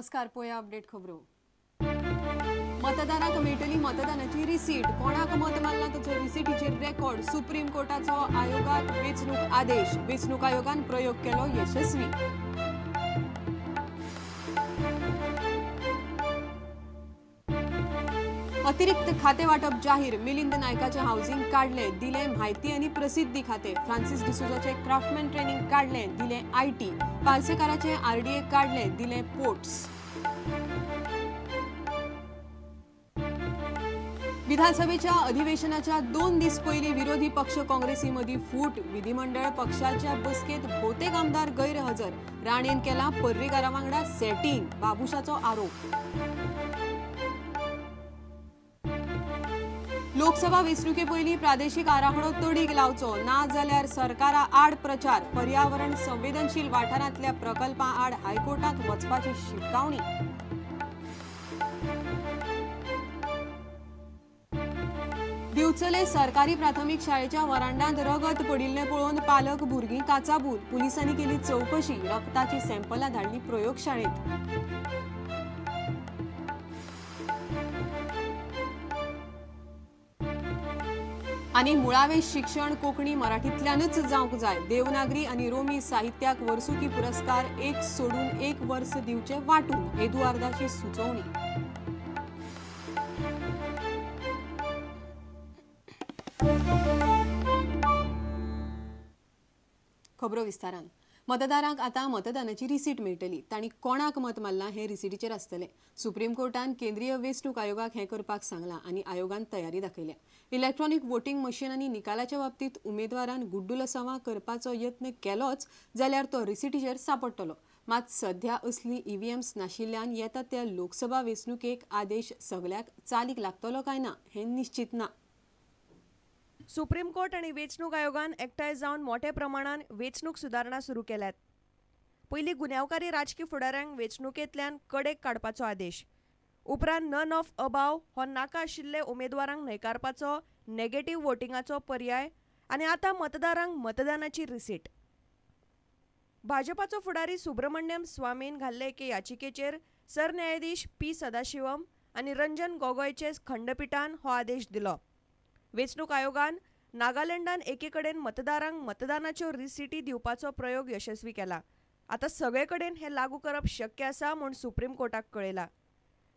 नमस्कार, पोया अपडेट खबरो. मतदाराक मेळटली मतदानाची रिसीट. कोणाक मत मारला ताचो रिसीटीचेर रेकॉर्ड. सुप्रीम कोर्टाचो आयोगाक वेंचणूक आदेश. वेंचणूक आयोगान प्रयोग केलो यशस्वी. अतिरिक्त खाते वाटप जाहीर. मिलिंद नायकाचे हाऊसिंग काढले, दिले माहिती आणि प्रसिद्धी खाते. फ्रांसिस डिसोजाचे क्राफ्टमॅन ट्रेनिंग काढले, दिले आयटी. पार्सेकाराचे आरडीए काढले, दिले पोर्ट्स. विधानसभेच्या अधिवेशनाच्या 2 दीस पयलीं विरोधी पक्ष काँग्रेसी मदीं फूट. विधिमंडळ पक्षाच्या बसकेत बहुतेक आमदार गैरहजर. राणेन केला पर्रीकारा वांगडा सेटिंग. बाबुशाचो आरोप. लोकसभा वेंचणुके पयलीं प्रादेशीक आराखडो तडीक लावचो, ना जाल्यार सरकारा आड प्रचार. पर्यावरण संवेदनशील वाठारांतल्या प्रकल्पां आड हायकोर्टात वचपाची शिटकावणी. दिवचले सरकारी प्राथमीक शाळेच्या वरांडांत रगत पडिल्ले पळोवन पालक भुरगीं काचाबूल. पुलिसांनी केली चौकशी. रक्ताची सॅम्पलां धाडली प्रयोगशाळेत. आणि मुळावे शिक्षण कोंकणी मराठींतल्यानच जावंक जाय. देवनागरी आणि रोमी साहित्याक वर्सुकी पुरस्कार एक सोडून एक वर्स दिवचे वाटून. एदुआर्दाची सुचोवणी. खबरो विस्तारान. मतदारांक आता मतदानाची रिसीट मेळटली. तांणी कोणाक मत मारलां हे रिसीटीचेर आसतले. सुप्रीम कोर्टान केंद्रीय वेंचणूक आयोगाक हें करपाक सांगलां आणि आयोगान तयारी दाखयल्या. इलेक्ट्रॉनिक वोटिंग मशीन आनी निकालाच्या बाबतीत उमेदवारान गुड्डुलसावां करपाचो यत्न केलोच जाल्यार तो रिसीटीचेर सांपडटलो. मात सध्या असली ईव्हीएम्स नाशिल्ल्यान येता त्या लोकसभा वेंचणुकेक आदेश सगळ्याक चालीक लागतलो काय ना हें निश्चित ना. सुप्रीम कोर्ट आणि वेंचणूक आयोगान एकठांय जावन मोठ्या प्रमाणात वेंचणूक सुदारणा सुरू केल्यात. पयलीं गुन्यांवकारी राजकीय फुडाऱ्यांक वेंचणुकेंतल्यान कडेक काडपाचो आदेश. उपरांत नन ऑफ अबाव हो नाका आशिल्ले उमेदवारांक न्हयकारपाचो नेगेटिव्ह वोटिंगाचो पर्याय आनी आतां मतदारांक मतदानाची रिसीट. भाजपाचो फुडारी सुब्रमण्यम स्वामीन घाल्ले एके याचिकेचेर सरन्यायाधीश पी सदाशिवम आनी रंजन गोगोयचे खंडपीठान हो आदेश दिलो. वेंचणूक आयोगान नागालँडान एके कडेन मतदारांक मतदानाच्यो रिसीटी दिवपाचो प्रयोग यशस्वी केला. आतां सगळे कडेन हें लागू करप शक्य आसा म्हूण सुप्रीम कोर्टाक कळयला.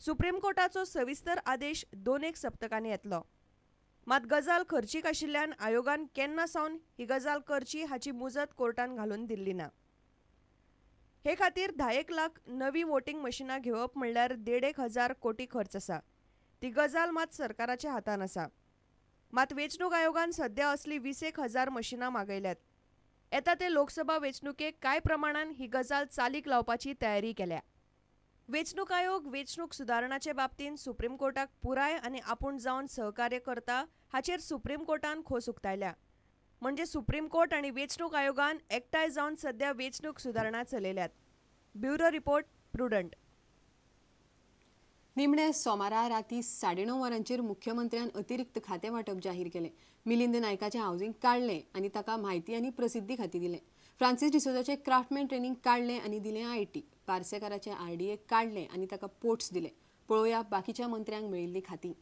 सुप्रीम कोर्टाचो सविस्तर आदेश 2 सप्तकांनी येतलो. मात गजाल खर्चीक आशिल्ल्यान आयोगान केन्ना सावन ही गजाल करची हाची मुजत कोर्टान घालून दिल्ली ना. हे खातीर 10 लाख नवी वोटिंग मशिनां घेवप म्हणल्यार 1,500 कोटी खर्च आसा. ती गजाल मात सरकाराच्या हातान आसा. मात वेंचणूक आयोगान सध्या असली 20,000 मशिनां मागयल्यात. येता ते लोकसभा वेंचणुकेक कांय प्रमाणान ही गजाल चालीक लावपाची तयारी केल्या. वेंचणूक आयोग वेंचणूक सुदारणाचे बाबतींत सुप्रीम कोर्टाक पुराय आनी आपूण जावन सहकार्य करता हाचेर सुप्रीम कोर्टान खोस उक्तायल्या. म्हणजे सुप्रीम कोर्ट आनी वेंचणूक आयोगान एकठांय जावन सध्या वेंचणूक सुदारणा चलयल्यात. Bureau report, prudent. निमणे सोमारा राती 9:30 वरांचेर मुख्यमंत्र्यान अतिरिक्त खाते वाटप जाहीर केले. मिलिंद नायकाचे हाऊसिंग काढले आणि ताका माहिती आणि प्रसिद्धी खाती दिले. फ्रांसिस डिसोजाचे क्राफ्टमॅन ट्रेनिंग काढले आणि दिले आयटी. पार्सेकाराचे आरडीए काढले आणि ताका पोर्ट्स दिले. पळोवया बाकीच्या मंत्र्यांक मेळिल्ली खाती.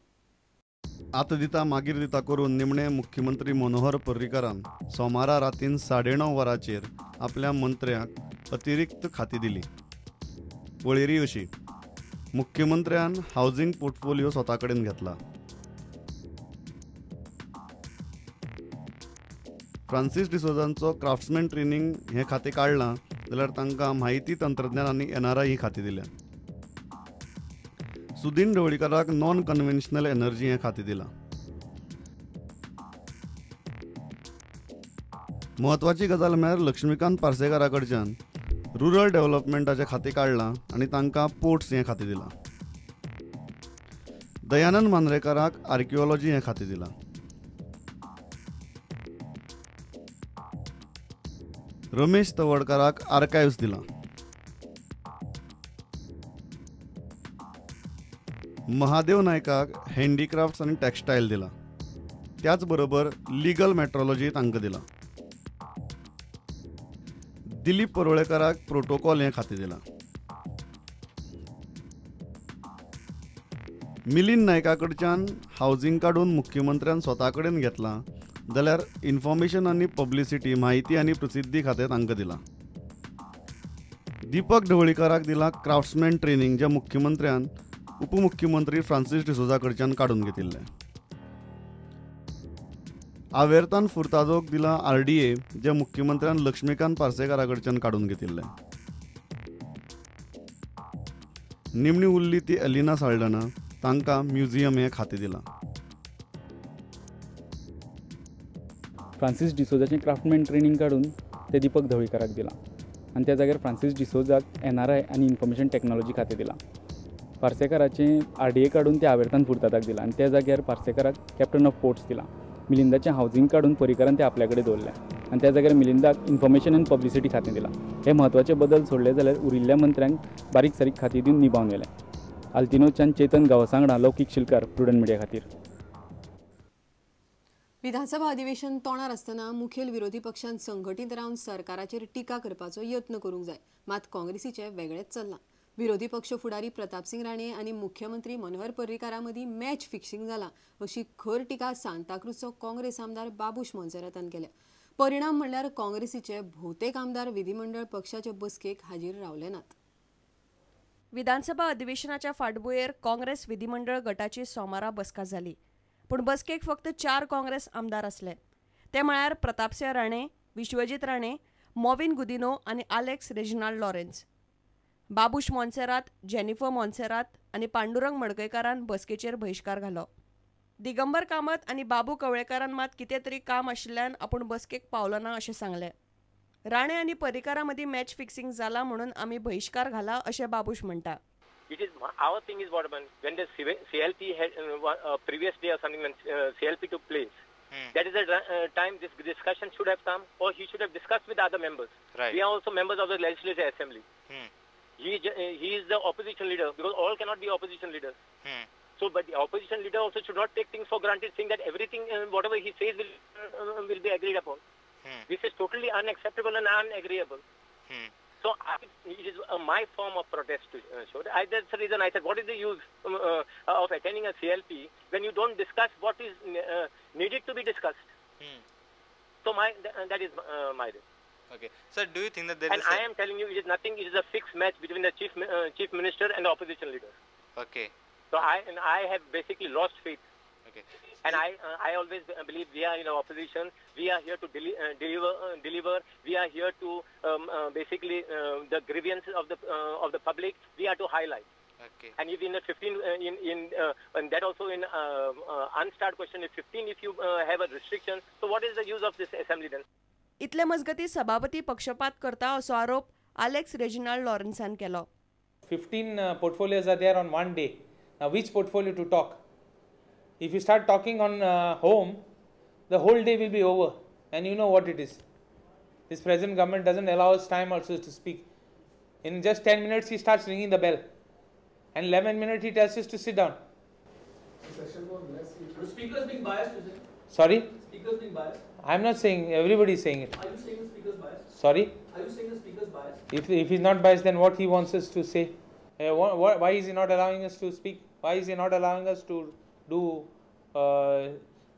आत दिता मागीर दिता करून निमणे मुख्यमंत्री मनोहर पर्रीकारान सोमारा रातीन 9:30 वरांचेर आपल्या मंत्र्यांक अतिरिक्त खाती दिली. वळेरी अशी: मुख्यमंत्र्यान हाऊसिंग पोर्टफोलिओ स्वता कडेन घेतला. फ्रांसिस डिसोजांचो क्राफ्ट्समॅन ट्रेनिंग हे खातें काडलां जाल्यार तांकां माहिती तंत्रज्ञान आनी एनआरआय ही खातीं दिल्या. सुदीन ढवळीकाराक नॉन कन्व्हेन्शनल एनर्जी हें खातें दिलां. म्हत्वाची गजाल म्हळ्यार लक्ष्मीकांत पार्सेकारा कडच्यान रुरल डेव्हलपमेंटाचें खातें काडलां आनी तांकां पोर्ट्स हें खातें दिलां. दयानंद मांद्रेकाराक आर्किओलॉजी हें खातें दिलां. रमेश तवडकाराक आर्कायव्स दिलां. महादेव नायकाक हँडीक्राफ्ट्स आनी टॅक्सटायल दिलां. त्याच बरोबर लिगल मेट्रोलॉजी तांकां दिलां. दिलीप परोळेकाराक प्रोटोकॉल हें खातें दिलां. मिलिंद नायका कडच्यान हावजिंग काडून मुख्यमंत्र्यान स्वता कडेन घेतला जाल्यार इन्फॉर्मेशन आनी पब्लिसिटी म्हायती आनी प्रसिद्धी खातें तांकां दिलां. दीपक ढवळीकाराक दिला क्राफ्ट्समॅन ट्रेनिंग, जे मुख्यमंत्र्यान उपमुख्यमंत्री फ्रांसीस डिसोजा कडच्यान काडून घेतिल्लें. आवेर्तान फुर्तादोक दिला RDA, जे मुख्यमंत्र्यान लक्ष्मीकांत पार्सेकारा कडच्यान काडून घेतिल्लें. निमणी उरली ती एलिना साल्डना, तांकां म्युझियम हें खातें दिलां. फ्रांसीस डिसोजाचें क्राफ्टमॅन ट्रेनिंग काडून ते दीपक ढवळीकाराक दिलां आनी त्या जाग्यार फ्रांसीस डिसोजाक NRI आनी इन्फॉर्मेशन टॅक्नॉलॉजी खातें दिलां. पार्सेकाराचें RDA काडून ते आवेर्तान फुर्तादाक दिलां आनी त्या जाग्यार पार्सेकाराक कॅप्टन ऑफ पोर्ट्स दिलां. मिलिंदाचें हावजिंग काडून पर्रीकारान ते आपल्या कडेन दवरलें आनी त्या जाग्यार मिलिंदाक इन्फॉर्मेशन आनी पब्लिसिटी खातें दिलां. हे म्हत्वाचे बदल सोडले जाल्यार उरिल्ल्या मंत्र्यांक बारीक सारीक खातीं दिवन निभावन गेले. आल्तिनोच्यान चेतन गांवसांगडा, लौकीक शिलकार, प्रुडंट मिडिया खातीर. विधानसभा अधिवेशन तोंडार आसतना मुखेल विरोधी पक्षान संघटीत रावन सरकाराचेर टिका करपाचो यत्न करूंक जाय, मात काँग्रेसीचे वेगळेच चल्लां. विरोधी पक्ष फुडारी प्रतापसिंग राणे आनी मुख्यमंत्री मनोहर पर्रीकारा मदीं मॅच फिक्सिंग जाला अशी खर टिका सांताक्रूजचो काँग्रेस आमदार बाबूश मोन्सेरातान केल्या. परिणाम म्हणल्यार काँग्रेसीचे भोवतेक आमदार विधिमंडळ पक्षाचे बसकेक हाजीर रावले नात. विधानसभा अधिवेशनाच्या फाटभुंयेर काँग्रेस विधिमंडळ गटाची सोमारा बसका जाली, पूण बसकेक फक्त 4 काँग्रेस आमदार असले. ते म्हळ्यार प्रतापसिंह राणे, विश्वजीत राणे, मॉविन गुदिनो आनी Alex Reginald Lawrence. Babush Monserrate, Jennifer Monserrate आनी पांडुरंग मडकयकारान बसकेचेर बहिष्कार घालो. दिगंबर कामत आनी बाबू कवळेकारान मात कितें तरी काम आशिल्ल्यान आपूण बसकेक पावलो ना अशें सांगलें. राणे आनी पर्रीकारा मदीं मॅच फिक्सिंग जाला म्हणून आमी बहिष्कार घाला अशें बाबूश म्हणटा. It is our thing is what when the CLP had previous day or something when CLP took place. That is the time this discussion should have come, or he should have discussed with other members. Right. We are also members of the Legislative Assembly. He is the opposition leader, because all cannot be opposition leaders. So, but the opposition leader also should not take things for granted, saying that everything, whatever he says, will be agreed upon. This is totally unacceptable and unagreeable. So it is my form of protest to show. That's the reason I said, what is the use of attending a CLP when you don't discuss what is needed to be discussed? So that is my reason. Okay. Sir, do you think that there and is I am telling you, it is nothing. It is a fixed match between the chief minister and the opposition leader. Okay. So I have basically lost faith. Okay. And I always believe we are in opposition. We are here to deliver. We are here to basically the grievances of the public. We are to highlight. Okay. And if in the 15 and that also in unstart question if 15 if you have a restriction, so what is the use of this assembly then? इतले मजगती सभापती पक्षपात करता असो आरोप Alex Reginald लॉरेन्सान केलो. 15 portfolios are there on one day. Now which portfolio to talk? If you start talking on home, the whole day will be over, and you know what it is. This present government doesn't allow us time also to speak. In just 10 minutes he starts ringing the bell, and 11 minutes he tells us to sit down. The speaker is being biased, is it? Sorry? Speaker is being biased. I'm not saying, everybody is saying it. Are you saying the speaker is biased? Sorry? Are you saying the speaker is biased? If he's not biased, then what he wants us to say? Why is he not allowing us to speak? Why is he not allowing us to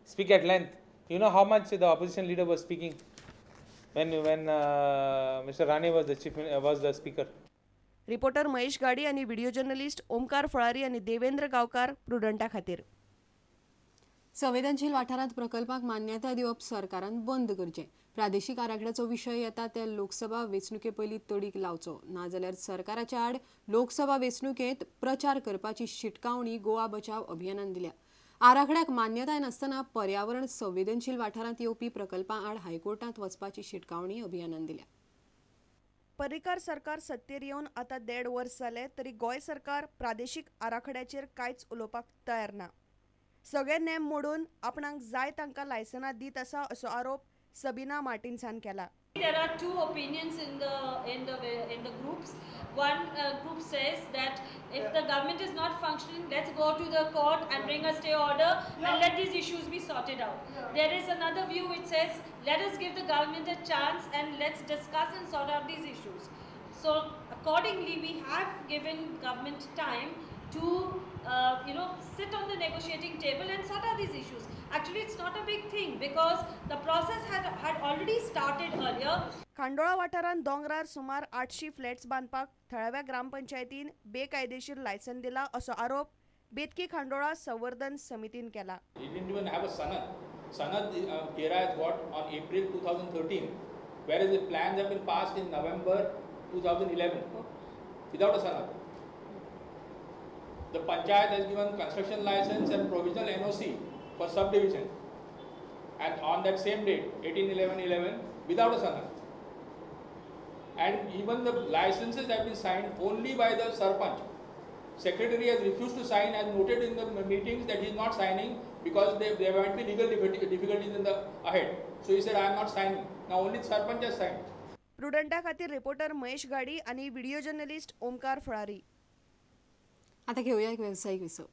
speak at length? You know how much the opposition leader was speaking when Mr. Rane was the speaker. Reporter Mahesh गाडी आणि video journalist Omkar Phalari आणि देवेंद्र गावकार प्रुडंटा खातीर. संवेदनशील वाठारांत प्रकल्पाक मान्यताय दिवप सरकारान बंद करचें. प्रादेशीक आराखड्याचो विशय येता ते लोकसभा वेंचणुके पयलीं तडीक लावचो, नाजाल्यार सरकाराच्या आड लोकसभा वेंचणुकेंत प्रचार करपाची शिटकावणी गोवा बचाव अभियानान दिल्या. आराखड्याक मान्यताय नासतना पर्यावरण संवेदनशील वाठारांत येवपी प्रकल्पां आड हायकोर्टांत वचपाची शिटकावणी अभियानान दिल्या. पर्रीकार सरकार सत्तेर येवन आतां 1.5 वर्स जाले तरी गोंय सरकार प्रादेशीक आराखड्याचेर कांयच उलोवपाक तयार ना. सगळे नेम मोडून आपणाक जाय तांकां लायसनां दीत आसा असो आरोप सबीना मार्टिन्सान केला. There are two opinions in the groups. One group says that if the government is not functioning, let's go to the court and bring a stay order and let these issues be sorted out. There is another view which says let us give the government a chance and let's discuss and sort out these issues. So accordingly, we have given government time to sit on the negotiating table and sort out these issues. Actually, it's not a big thing because the process had already started earlier. Khandola वाठारांत दोंगरार सुमार 800 flats बांदपाक थळाव्या ग्रामपंचायतीन बेकायदेशीर licence दिला असो आरोप बेतकी खांडोळा संवर्धन समितीन केला. He didn't even have a sanad. Sanad Kera has got on April 2013, whereas the plans have been passed in November 2011 without a sanad. The panchayat has given construction license and provisional NOC for subdivision, and on that same date, 18/11/11, without a sanad. And even the licenses have been signed only by the sarpanch. Secretary has refused to sign, as noted in the meetings that he is not signing because there might be legal difficulties in the ahead. So he said, I am not signing. Now only the sarpanch has signed. प्रुडंटा खातीर reporter Mahesh गाडी आणि video journalist Omkar Phalari. आता घेऊया एक व्यावसायिक विसव.